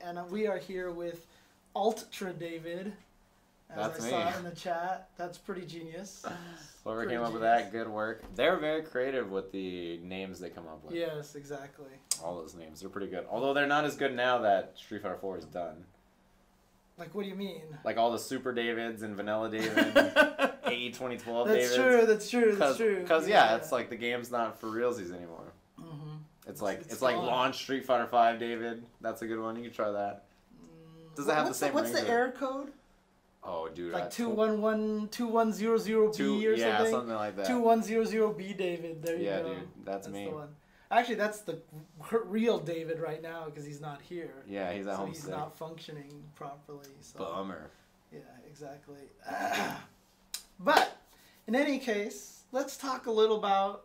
and we are here with Ultra David. As I saw in the chat, that's pretty genius. Whoever came up with that, good work. They're very creative with the names they come up with. Yes, exactly. All those names, they're pretty good. Although they're not as good now that Street Fighter 4 is done. Like, what do you mean? Like all the Super Davids and Vanilla David, AE 2012 Davids. That's true. Because yeah, it's like the game's not for realsies anymore. It's like launch Street Fighter 5 David. That's a good one. You can try that. Does it have the same? What's the error code? Oh, dude. Like 2100B or yeah, something? something like that. 2100B David. There you go. Yeah, dude. That's me. The one. Actually, that's the real David right now because he's not here. Yeah, he's at home sick. He's not functioning properly. So. Bummer. Yeah, exactly. But, in any case, let's talk a little about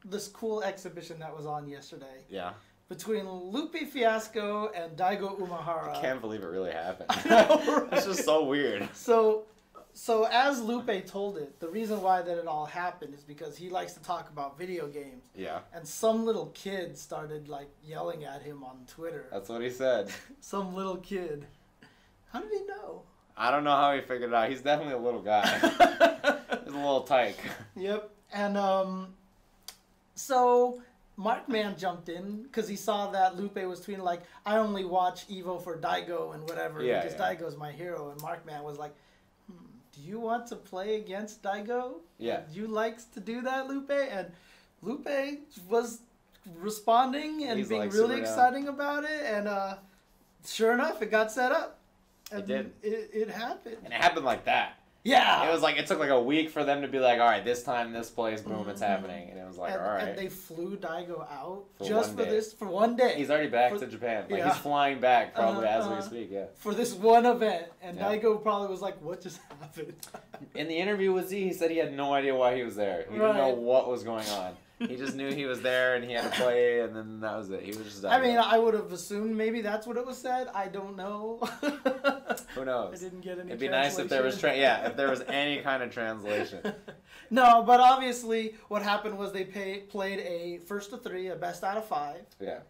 this cool exhibition that was on yesterday. Yeah. Between Lupe Fiasco and Daigo Umehara. I can't believe it really happened. I know, right? It's just so weird. So as Lupe told it, the reason why that it all happened is because he likes to talk about video games. Yeah. And some little kid started like yelling at him on Twitter. That's what he said. Some little kid. How did he know? I don't know how he figured it out. He's definitely a little guy. He's a little tyke. Yep. And so Markman jumped in because he saw that Lupe was tweeting like, I only watch Evo for Daigo and whatever because Daigo's my hero. And Markman was like, do you want to play against Daigo? Yeah. You likes to do that, Lupe? And Lupe was responding and being like really exciting about it. And sure enough, it got set up. And it did. It happened. And it happened like that. Yeah. It was like, it took like a week for them to be like, all right, this time, this place, boom, it's happening. And it was like, all right. And they flew Daigo out for 1 day. He's already back to Japan. Like, he's flying back probably as we speak, yeah. For this one event. And Daigo probably was like, what just happened? In the interview with Z, he said he had no idea why he was there. He didn't know what was going on. He just knew he was there and he had to play, and then that was it. He was just Daigo. I mean, I would have assumed maybe that's what it was said. I don't know. Who knows? I didn't get any. It'd be nice if there was if there was any kind of translation. No, but obviously what happened was they played a first to 3, a best out of 5. Yeah.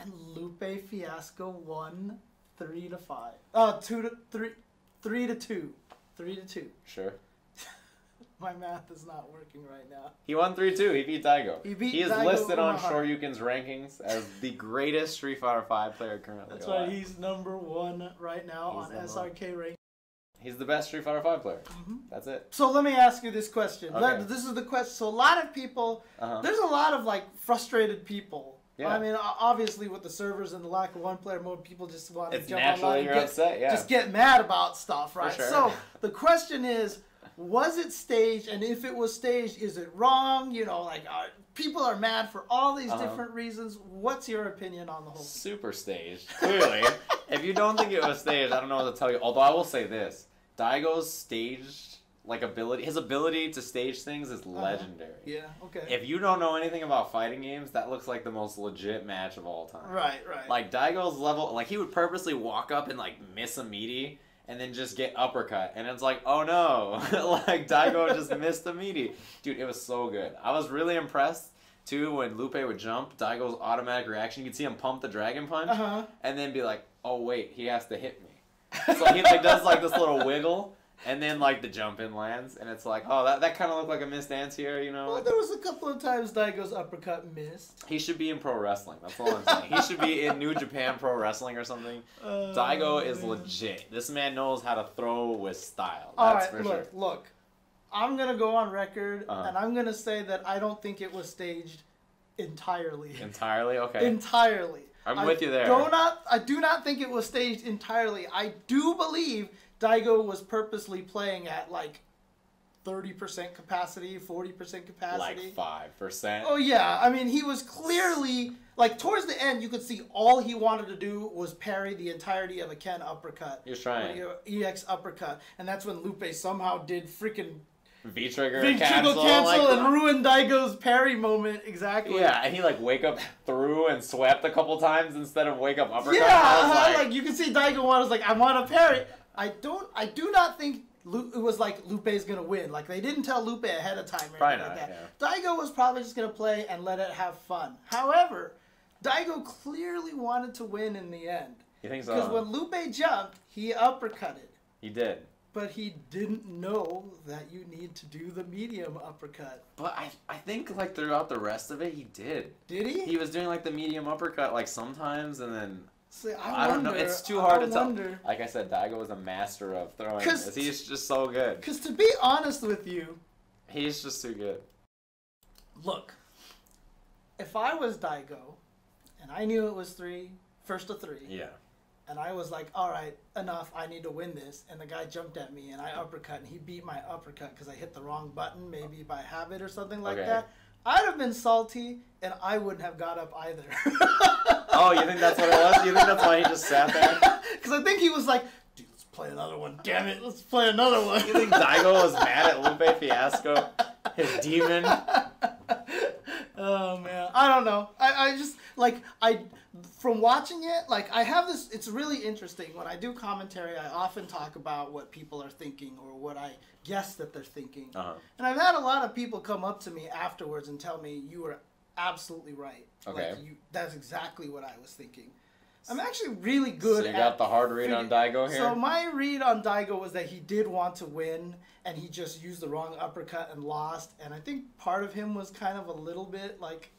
And Lupe Fiasco won 3-5. 3 to 2. 3 to 2. Sure. My math is not working right now. He won 3-2. He beat Daigo. He is Daigo listed on Umehara. Shoryuken's rankings as the greatest Street Fighter 5 player currently. That's right. He's #1 right now on SRK ranking. He's the best Street Fighter 5 player. That's it. So let me ask you this question. Okay. This is the question. So a lot of people, there's a lot of like frustrated people. Yeah. I mean, obviously with the servers and the lack of one-player mode, people just want to jump online and just get mad about stuff, right? For sure. So the question is, was it staged? And if it was staged, is it wrong? You know, like people are mad for all these different reasons. What's your opinion on the whole thing? Super staged, clearly. If you don't think it was staged, I don't know what to tell you. Although I will say this. Daigo's staged ability, his ability to stage things is legendary. Yeah, okay. If you don't know anything about fighting games, that looks like the most legit match of all time. Right. Like Daigo's level, like he would purposely walk up and like miss a meaty and then just get uppercut, and it's like, oh no, like Daigo just missed a meaty. Dude, it was so good. I was really impressed too when Lupe would jump. Daigo's automatic reaction, you could see him pump the dragon punch and then be like, oh wait, he has to hit me. So he like does like this little wiggle, and then like the jump in lands, and it's like, oh, that kind of looked like a missed anti-air, you know? Well, there was a couple of times Daigo's uppercut missed. He should be in pro wrestling. That's all I'm saying. He should be in New Japan Pro Wrestling or something. Daigo is legit. This man knows how to throw with style. That's for sure. Look. I'm gonna go on record, and I'm gonna say that I don't think it was staged entirely. Entirely? Okay. Entirely. I'm with you there. I do not think it was staged entirely. I do believe Daigo was purposely playing at like 30% capacity, 40% capacity. Like 5%. Oh yeah, I mean he was clearly like towards the end you could see all he wanted to do was parry the entirety of a Ken uppercut. He was trying. EX uppercut, and that's when Lupe somehow did freaking V-trigger cancel like, and ruin Daigo's parry moment exactly. Yeah, and he like wake up through and swept a couple times instead of wake up uppercut. Yeah, like you can see Daigo was like, I want to parry. I do not think it was like Lupe's gonna win. Like they didn't tell Lupe ahead of time or anything like that. Yeah. Daigo was probably just gonna play and let it have fun. However, Daigo clearly wanted to win in the end. You think so? Because when Lupe jumped, he uppercutted. He did. But he didn't know that you need to do the medium uppercut. But I think, like, throughout the rest of it, he did. Did he? He was doing, like, the medium uppercut, like, sometimes, and then... See, I don't know. It's too hard to tell. Like I said, Daigo was a master of throwing. He's just so good. Because to be honest with you... He's just too good. Look, if I was Daigo, and I knew it was first to three... Yeah. And I was like, all right, enough, I need to win this. And the guy jumped at me, and I uppercut, and he beat my uppercut because I hit the wrong button, maybe by habit or something like that. I'd have been salty, and I wouldn't have got up either. Oh, you think that's what it was? You think that's why he just sat there? Because I think he was like, dude, let's play another one. Damn it, let's play another one. You think Daigo was mad at Lupe Fiasco? His demon? Oh, man. I don't know. I just, like, from watching it, like, I have this, it's really interesting. When I do commentary, I often talk about what people are thinking or what I guess that they're thinking. Uh-huh. And I've had a lot of people come up to me afterwards and tell me, you were absolutely right. Okay. Like, that's exactly what I was thinking. I'm actually really good at... So you got the hard read on Daigo here? So my read on Daigo was that he did want to win, and he just used the wrong uppercut and lost. And I think part of him was kind of a little bit like,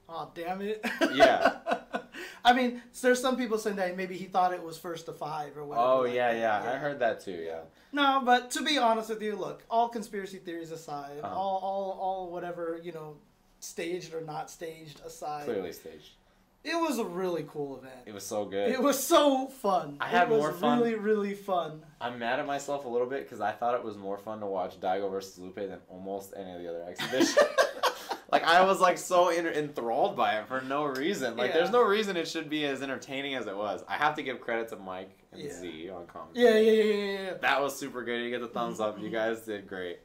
oh, damn it. Yeah. I mean, there's some people saying that maybe he thought it was first to 5 or whatever. Oh, yeah. I heard that too, yeah. No, but to be honest with you, look, all conspiracy theories aside, all whatever, you know, staged or not staged aside. Clearly staged. It was a really cool event. It was so good. It was so fun. I had more fun. It was really, really fun. I'm mad at myself a little bit because I thought it was more fun to watch Daigo versus Lupe than almost any of the other exhibitions. Like, I was, like, so enthralled by it for no reason. Like, there's no reason it should be as entertaining as it was. I have to give credit to Mike and Z on commentary. Yeah. That was super good. You get the thumbs up. You guys did great.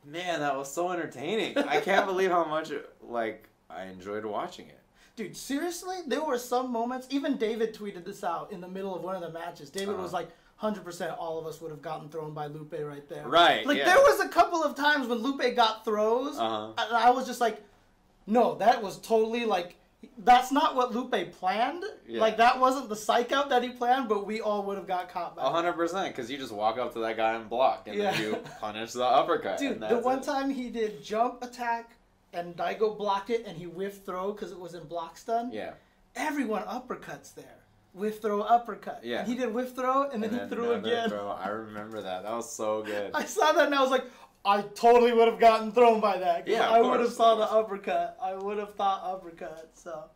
Man, that was so entertaining. I can't believe how much, I enjoyed watching it. Dude, seriously? There were some moments, even David tweeted this out in the middle of one of the matches. David was like, 100% all of us would have gotten thrown by Lupe right there. Right, Like, there was a couple of times when Lupe got throws, and I was just like, no, that was totally, like, that's not what Lupe planned. Yeah. Like, that wasn't the psych out that he planned, but we all would have got caught by 100%, because you just walk up to that guy and block, and then you punish the uppercut. Dude, the one time he did jump attack, and Daigo blocked it, and he whiff throw because it was in block stun. Yeah. Everyone uppercuts there. Whiff throw, uppercut. Yeah. And he did whiff throw, and then he threw again. I remember that. That was so good. I saw that, and I was like, I totally would have gotten thrown by that. Yeah, I would have saw the uppercut. I would have thought uppercut, so.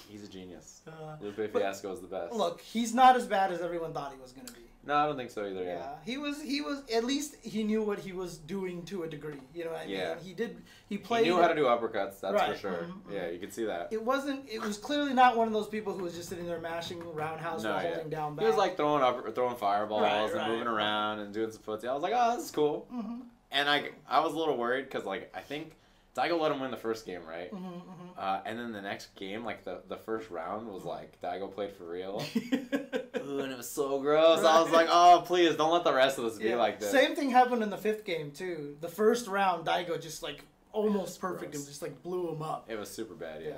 He's a genius. Lupe Fiasco is the best. Look, he's not as bad as everyone thought he was going to be. No, I don't think so either, yeah. He was, at least he knew what he was doing to a degree. You know what I mean? He played. He knew how to do uppercuts, that's for sure. Yeah, you could see that. It was clearly not one of those people who was just sitting there mashing roundhouse while holding down back. He was like throwing fireballs and moving around and doing some footsie. I was like, oh, this is cool. Mm-hmm. And I was a little worried because, like, I think Daigo let him win the first game, right? And then the next game, like, the first round was like, Daigo played for real. Ooh, and it was so gross. I was like, oh, please, don't let the rest of this be like this. Same thing happened in the 5th game, too. The first round, Daigo just, like, almost perfect him, just, like, blew him up. It was super bad, yeah.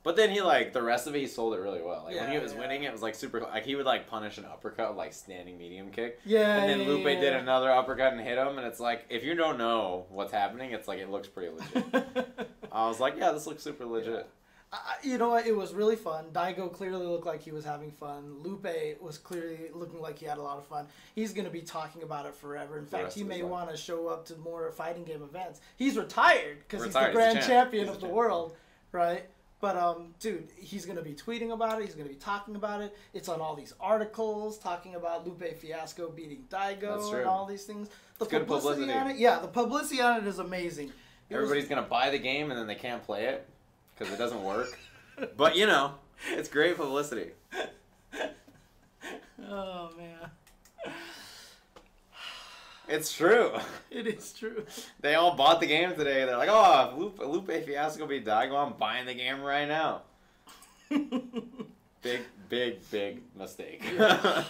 But then he, like, the rest of it, he sold it really well. Like, when he was winning, it was, like, super... Like, he would, like, punish an uppercut with, like, standing medium kick. And then Lupe did another uppercut and hit him, and it's like, if you don't know what's happening, it's like, it looks pretty legit. I was like, yeah, this looks super legit. You know what? It was really fun. Daigo clearly looked like he was having fun. Lupe was clearly looking like he had a lot of fun. He's going to be talking about it forever. In fact, he may want to show up to more fighting game events. He's retired because he's the grand champion of the world, right? But, dude, he's going to be tweeting about it. He's going to be talking about it. It's on all these articles talking about Lupe Fiasco beating Daigo and all these things. The publicity on it. Yeah, the publicity on it is amazing. Everybody's going to buy the game and then they can't play it because it doesn't work. But, you know, it's great publicity. Oh, man. It's true. It is true. They all bought the game today. They're like, oh, if Lupe Fiasco beat Daigo, I'm buying the game right now. Big mistake. Yeah.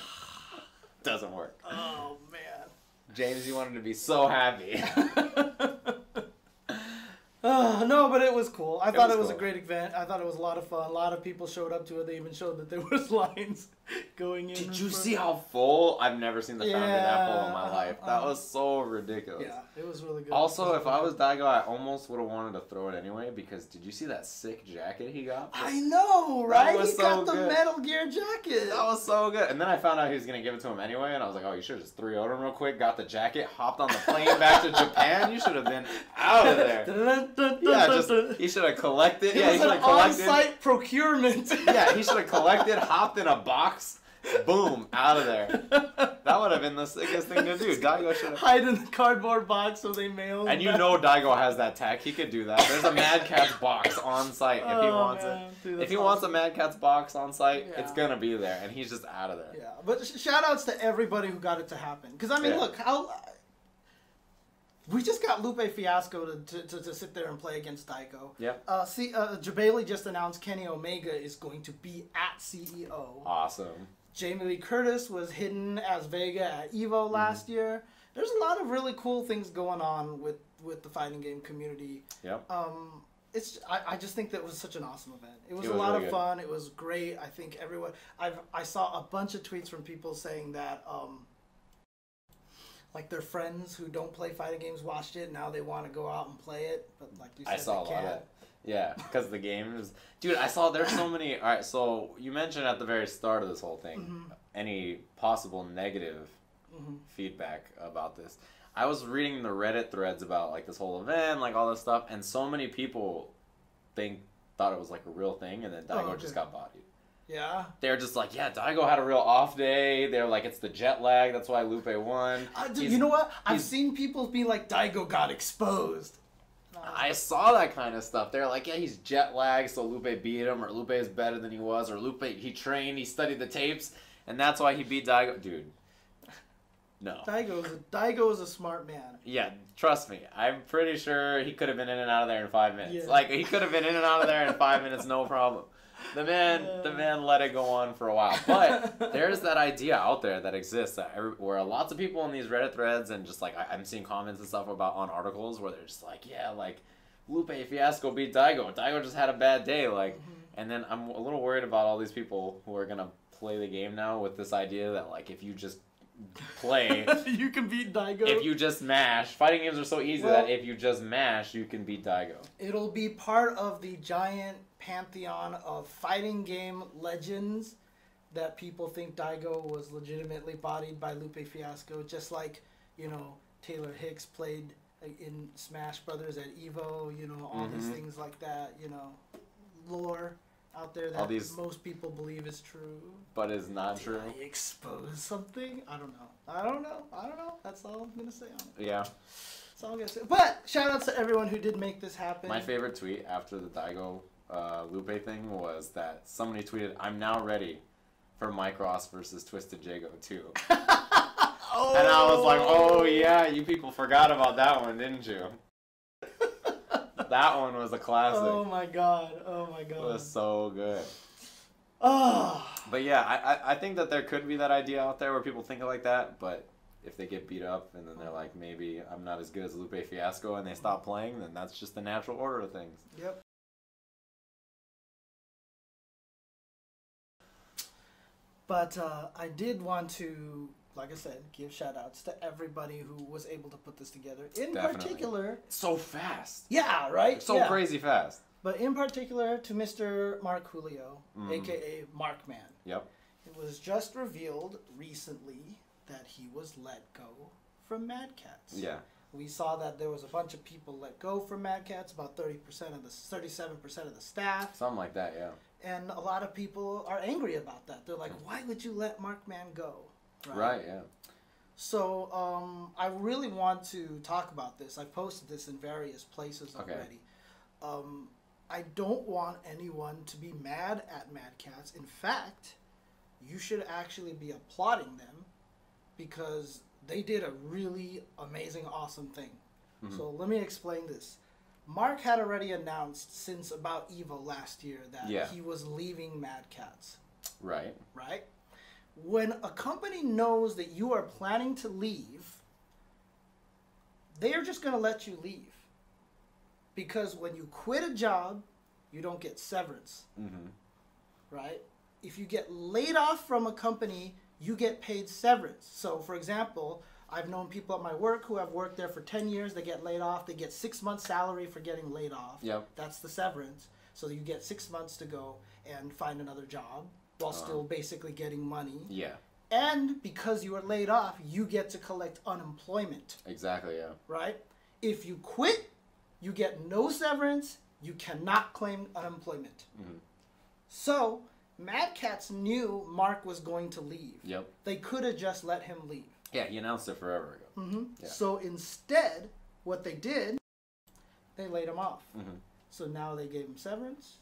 Doesn't work. Oh, man. James, you wanted to be so happy. No, but it was cool. I thought it was cool. a great event. I thought it was a lot of fun. A lot of people showed up to it. They even showed that there was lines going in. Did you see how full? I've never seen the fountain that full in my life. That was so ridiculous. Yeah, it was really good. Also, if I was Daigo, I almost would have wanted to throw it anyway, because did you see that sick jacket he got? I know, right? He got the good. Metal Gear jacket. That was so good. And then I found out he was going to give it to him anyway, and I was like, oh, you should have just 3-0'd him real quick, got the jacket, hopped on the plane back to Japan. You should have been out of there. Yeah, just he should have collected. Yeah, he should have collected. On-site procurement. Yeah, he should have collected, hopped in a box, boom, out of there. That would have been the sickest thing to do. Daigo should have hide in the cardboard box so they mail. And you know Daigo has that tech. He could do that. There's a Mad Catz box on site if he wants it. Dude, if he wants a Mad Catz box on site, it's gonna be there, and he's just out of there. Yeah, but shout outs to everybody who got it to happen. Because I mean, look how. We just got Lupe Fiasco to sit there and play against Daigo. Yep. Jabali just announced Kenny Omega is going to be at CEO. Awesome. Jamie Lee Curtis was hidden as Vega at EVO last year. There's a lot of really cool things going on with the fighting game community. Yep. I just think that was such an awesome event. It was a lot of fun. It was great. I think everyone. I saw a bunch of tweets from people saying that. Like their friends who don't play fighting games watched it. Now they want to go out and play it, but like you said, I saw a lot of it. Yeah, because the game is... Dude, I saw there's so many... Alright, so you mentioned at the very start of this whole thing, any possible negative feedback about this. I was reading the Reddit threads about like this whole event, like all this stuff, and so many people thought it was like a real thing, and then Daigo just got bodied. Yeah. They're just like, yeah, Daigo had a real off day. They're like, it's the jet lag. That's why Lupe won. Dude, you know what? I've seen people be like, Daigo got exposed. I saw that kind of stuff. They're like, yeah, he's jet lagged, so Lupe beat him, or Lupe is better than he was, or Lupe, he trained, he studied the tapes, and that's why he beat Daigo. Dude. No. Daigo is a smart man. Yeah, trust me. I'm pretty sure he could have been in and out of there in 5 minutes. Yeah. Like, he could have been in and out of there in 5 minutes, no problem. The man let it go on for a while. But there's that idea out there that exists where lots of people in these Reddit threads and just like I'm seeing comments and stuff about on articles where they're just like, yeah, like Lupe Fiasco beat Daigo. Daigo just had a bad day, like. And then I'm a little worried about all these people who are gonna play the game now with this idea that like if you just play, you can beat Daigo. If you just mash, fighting games are so easy that if you just mash, you can beat Daigo. It'll be part of the giant pantheon of fighting game legends that people think Daigo was legitimately bodied by Lupe Fiasco, just like, you know, Taylor Hicks played in Smash Brothers at EVO, you know, all these things like that, you know, lore out there that most people believe is true. But is not true. Did I expose something? I don't know. That's all I'm going to say on it. Yeah. That's all I'm going to say. But shout outs to everyone who did make this happen. My favorite tweet after the Daigo Lupe thing was that somebody tweeted, "I'm now ready for Micross versus Twisted Jago 2." And I was like, oh yeah, you people forgot about that one, didn't you? That one was a classic. Oh my god. It was so good. Oh. But yeah, I think that there could be that idea out there where people think like that, but if they get beat up and then they're like, maybe I'm not as good as Lupe Fiasco, and they stop playing, then that's just the natural order of things. Yep. But I did want to, like I said, give shout-outs to everybody who was able to put this together. In particular... So fast. Yeah, right? So crazy fast. But in particular to Mr. Mark Julio, a.k.a. Markman. Yep. It was just revealed recently that he was let go from Mad Catz. Yeah. We saw that there was a bunch of people let go from Mad Catz, about 37% of the staff. Something like that, yeah. And a lot of people are angry about that. They're like, why would you let Markman go? Right, yeah. So I really want to talk about this. I've posted this in various places already. I don't want anyone to be mad at Mad Catz. In fact, you should actually be applauding them because they did a really amazing, awesome thing. So let me explain this. Mark had already announced since about EVO last year that he was leaving Mad Catz. Right. Right? When a company knows that you are planning to leave, they are just going to let you leave. Because when you quit a job, you don't get severance. Mm-hmm. Right? If you get laid off from a company, you get paid severance. So, for example, I've known people at my work who have worked there for 10 years. They get laid off. They get 6 months salary for getting laid off. Yep. That's the severance. So you get 6 months to go and find another job while still basically getting money. Yeah. And because you were laid off, you get to collect unemployment. Exactly, yeah. Right? If you quit, you get no severance. You cannot claim unemployment. Mm-hmm. So Mad Catz knew Mark was going to leave. Yep. They could have just let him leave. Yeah, he announced it forever ago. Mm-hmm. Yeah. So instead, what they did, they laid him off. Mm-hmm. So now they gave him severance,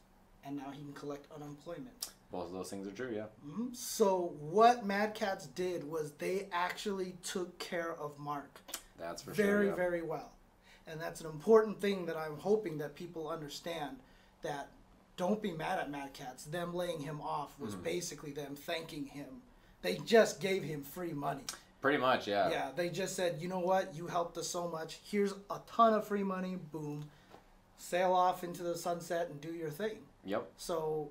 and now he can collect unemployment. Both of those things are true, yeah. Mm-hmm. So what Mad Catz did was they actually took care of Mark. That's for sure. Very, yeah. very well. And that's an important thing that I'm hoping that people understand, that don't be mad at Mad Catz. Them laying him off was basically them thanking him. They just gave him free money. Pretty much, yeah. Yeah, they just said, you know what? You helped us so much. Here's a ton of free money. Boom. Sail off into the sunset and do your thing. Yep. So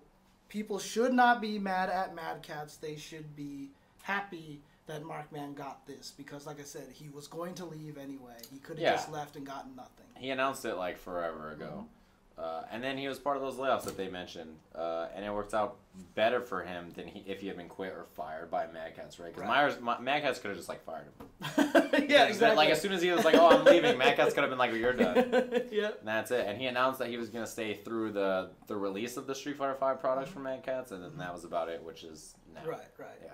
people should not be mad at Mad Catz. They should be happy that Markman got this. Because, like I said, he was going to leave anyway. He could have just left and gotten nothing. He announced it like forever ago. And then he was part of those layoffs that they mentioned. And it worked out better for him than if he had been quit or fired by Mad Catz, right? Because Mad Catz could have just like fired him. Yeah, exactly. Like as soon as he was like, "Oh, I'm leaving," Mad Catz could have been like, "Well, you're done." Yep. And that's it. And he announced that he was going to stay through the release of the Street Fighter V products from Mad Catz, and then that was about it, which is now. Right. Yeah.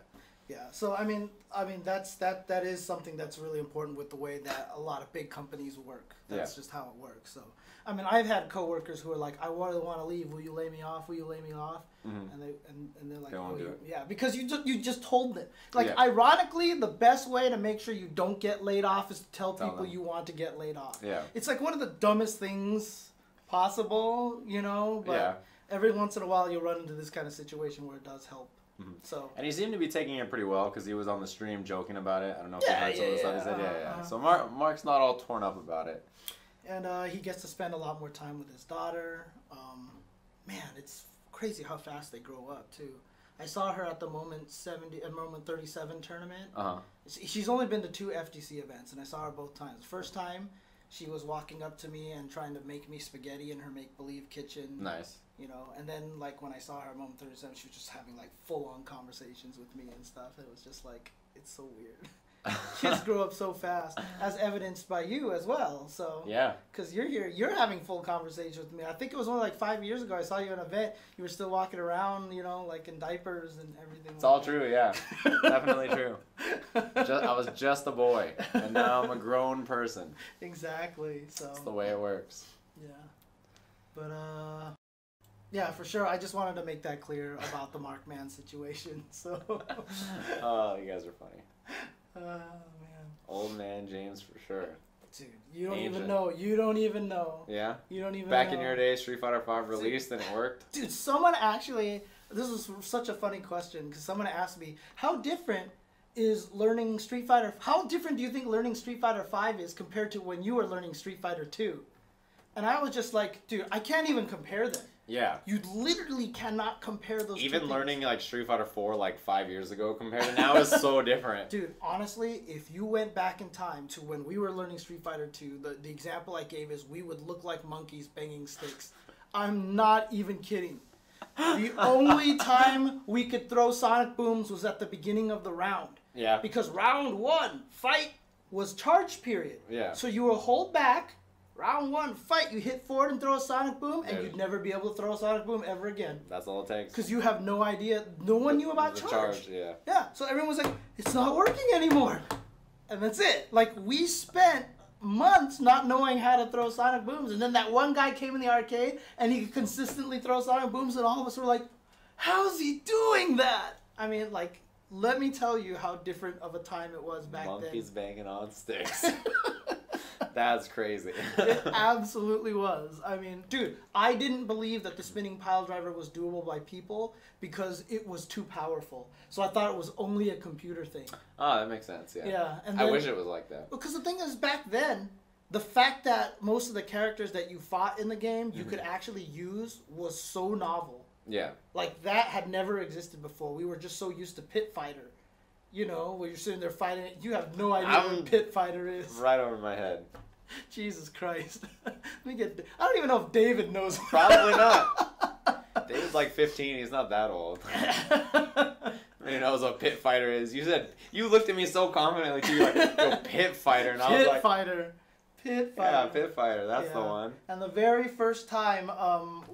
Yeah. So I mean, that is something that's really important with the way that a lot of big companies work. That's just how it works. So I mean, I've had coworkers who are like, "I really want to leave. Will you lay me off? Will you lay me off?" Mm-hmm. And they're like, They won't do it. "Yeah," because you just told them. Like, ironically, the best way to make sure you don't get laid off is to tell people you want to get laid off. Yeah. It's like one of the dumbest things possible, you know. But every once in a while, you'll run into this kind of situation where it does help. Mm-hmm. So. And he seemed to be taking it pretty well because he was on the stream joking about it. I don't know if you heard some of the stuff he said. Yeah. So Mark's not all torn up about it. And he gets to spend a lot more time with his daughter. Man, it's crazy how fast they grow up too. I saw her at the Moment 37 tournament. She's only been to 2 FGC events, and I saw her both times. First time, she was walking up to me and trying to make me spaghetti in her make-believe kitchen. Nice. You know, and then like when I saw her at Moment 37, she was just having like full-on conversations with me and stuff. It was just like, it's so weird. Kids grow up so fast, as evidenced by you as well. So yeah, because you're here, you're having full conversations with me. I think it was only like 5 years ago. I saw you at an event. You were still walking around, you know, like in diapers and everything. It's all true. Yeah, definitely true. I was just a boy, and now I'm a grown person. Exactly. So that's the way it works. Yeah, but yeah, for sure. I just wanted to make that clear about the Markman situation. So. Oh, you guys are funny. Oh, man. Old man James for sure. Dude, you don't even know. You don't even know. Yeah? You don't even Back know. in your day, Street Fighter V released and it worked? Dude, someone actually, this is such a funny question, because someone asked me, how different is learning Street Fighter, how different do you think learning Street Fighter V is compared to when you were learning Street Fighter 2? And I was just like, dude, I can't even compare them. Yeah. You literally cannot compare those Even two learning like Street Fighter 4 like 5 years ago compared to now is so different. Dude, honestly, if you went back in time to when we were learning Street Fighter 2, the example I gave is we would look like monkeys banging sticks. I'm not even kidding. The only time we could throw sonic booms was at the beginning of the round. Yeah. Because round 1, fight, was charge period. Yeah. So you will hold back. Round 1, fight. You hit forward and throw a sonic boom, and you'd never be able to throw a sonic boom ever again. That's all it takes. Because you have no idea. No one knew about charge. Yeah. Yeah. So everyone was like, it's not working anymore. And that's it. Like, we spent months not knowing how to throw sonic booms. And then that one guy came in the arcade, and he could consistently throw sonic booms, and all of us were like, how's he doing that? I mean, like, let me tell you how different of a time it was back then. Monkeys banging on sticks. That's crazy. It absolutely was. I mean, dude, I didn't believe that the spinning pile driver was doable by people because it was too powerful. So I thought it was only a computer thing. Oh, that makes sense, yeah. Yeah. And I then, wish it was like that. Because the thing is, back then, the fact that most of the characters that you fought in the game you could actually use was so novel. Yeah. Like, that had never existed before. We were just so used to Pit Fighter. You know, where you're sitting there fighting it. You have no idea what Pit Fighter is. Right over my head. Jesus Christ. I don't even know if David knows. Probably not. David's like 15. He's not that old. He knows what Pit Fighter is. You looked at me so confidently too. You're like, yo, Pit Fighter. And I was like, Pit Fighter. Yeah, Pit Fighter. That's the one. And the very first time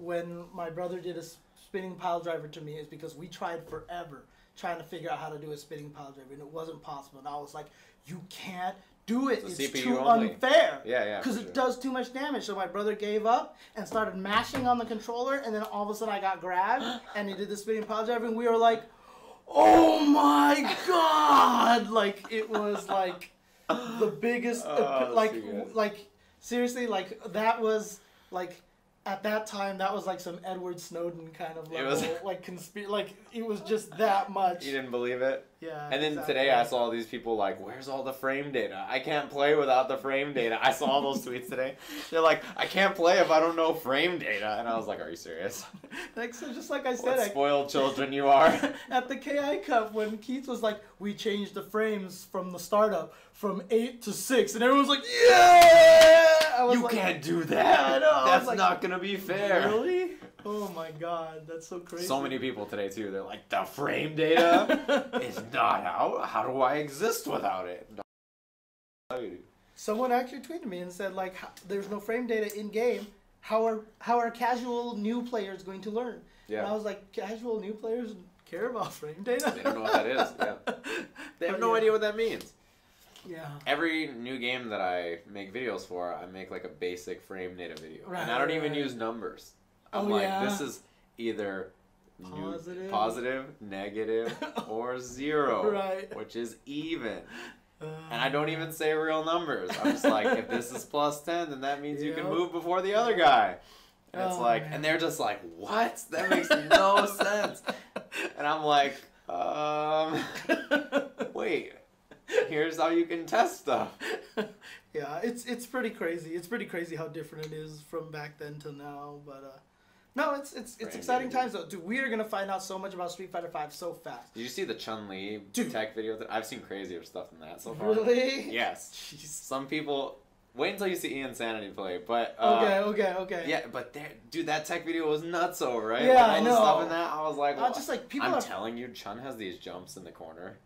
when my brother did a spinning pile driver to me is because we tried forever trying to figure out how to do a spinning pile driver, and it wasn't possible. And I was like, you can't do it. It's too unfair. Yeah. Because it does too much damage. So my brother gave up and started mashing on the controller, and then all of a sudden I got grabbed, and he did the spinning pile driver, and we were like, oh my god! Like, it was like the biggest, like seriously, like that was like. At that time, that was like some Edward Snowden kind of level, like it was just that much. You didn't believe it? Yeah. And then today I saw these people like, where's all the frame data? I can't play without the frame data. I saw those tweets today. They're like, I can't play if I don't know frame data. And I was like, are you serious? Like, so just like I said. What spoiled children you are. At the KI Cup, when Keith was like, we changed the frames from the startup from 8 to 6. And everyone's like, yeah! You can't do that. Yeah, I know. That's not going to be fair. Really? Oh my god, that's so crazy. So many people today too. They're like, the frame data is not out. How do I exist without it? Someone actually tweeted me and said, like, there's no frame data in game. How are casual new players going to learn? Yeah. And I was like, casual new players care about frame data? They don't know what that is. Yeah. They have no idea what that means. Yeah. Every new game that I make videos for, I make like a basic frame data video. Right, and I don't even use numbers. I'm this is either positive, negative, or 0, right. which is even. And I don't even say real numbers. I'm just like, if this is plus 10, then that means you can move before the other guy. And it's like, and they're just like, what? That makes no sense. And I'm like, wait. Here's how you can test stuff. Yeah, it's pretty crazy. It's pretty crazy how different it is from back then to now. But no, it's exciting times though. Dude, we are gonna find out so much about Street Fighter V so fast. Did you see the Chun-Li tech video? I've seen crazier stuff than that so far. Really? Yes. Jeez. Some people. Wait until you see Ian Sanity play, but okay. Yeah, but dude, that tech video was nutso, right? Yeah, I know. Stuff in that, I was like, just like people. I'm telling you, Chun has these jumps in the corner.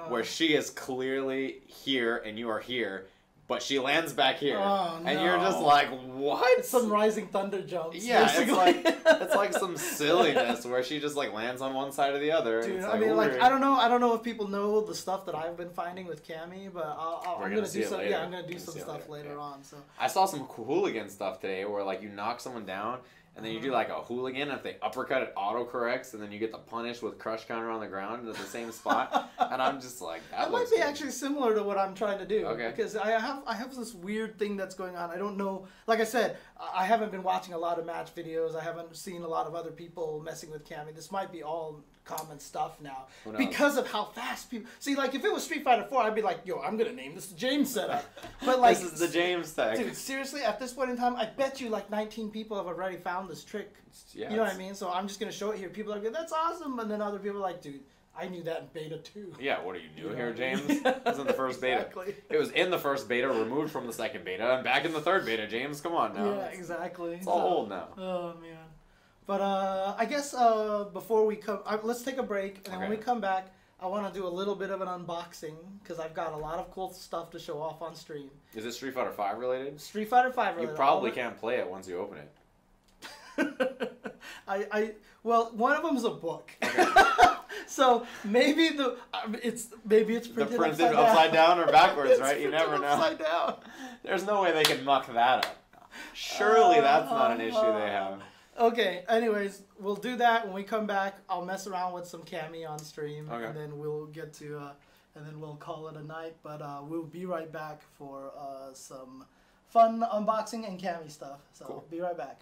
Where she is clearly here and you are here, but she lands back here. Oh, no. And you're just like, what? It's some Rising Thunder jumps. Yeah, it's like some silliness where she just like lands on one side or the other. Dude, like, I mean, like, I don't know if people know the stuff that I've been finding with Cammy, but I'm gonna do some. Yeah, I'm gonna do some stuff later on. So I saw some hooligan stuff today where like you knock someone down. And then you do like a hooligan, and if they uppercut, it auto-corrects, and then you get the punish with crush counter on the ground at the same spot. And I'm just like, that might be actually similar to what I'm trying to do. Okay. Because I have this weird thing that's going on. I don't know. Like I said, I haven't been watching a lot of match videos. I haven't seen a lot of other people messing with Cammy. This might be all common stuff now because of how fast people see. Like if it was Street Fighter 4, I'd be like, yo, I'm gonna name this the James setup. But like this is the James tag. Dude, seriously, at this point in time, I bet you like 19 people have already found this trick. Yeah, you know what I mean? So I'm just gonna show it here. People are like, that's awesome, and then other people are like, dude, I knew that in beta too. Yeah, what are you new here, James? It was in the first beta. It was in the first beta, removed from the second beta, and back in the third beta, James. Come on now. Yeah, exactly. It's all old now. Oh man. But I guess before we come, let's take a break, and then when we come back, I want to do a little bit of an unboxing because I've got a lot of cool stuff to show off on stream. Is it Street Fighter V related? Street Fighter V related. You probably can't play it once you open it. Well, one of them is a book. Okay. So maybe it's printed upside down or backwards, right? You never know. Upside down. There's no way they can muck that up. Surely that's not an issue they have. Okay, anyways, we'll do that when we come back. I'll mess around with some Cammy on stream, and then we'll get to, and then we'll call it a night. But we'll be right back for some fun unboxing and Cammy stuff. So be right back.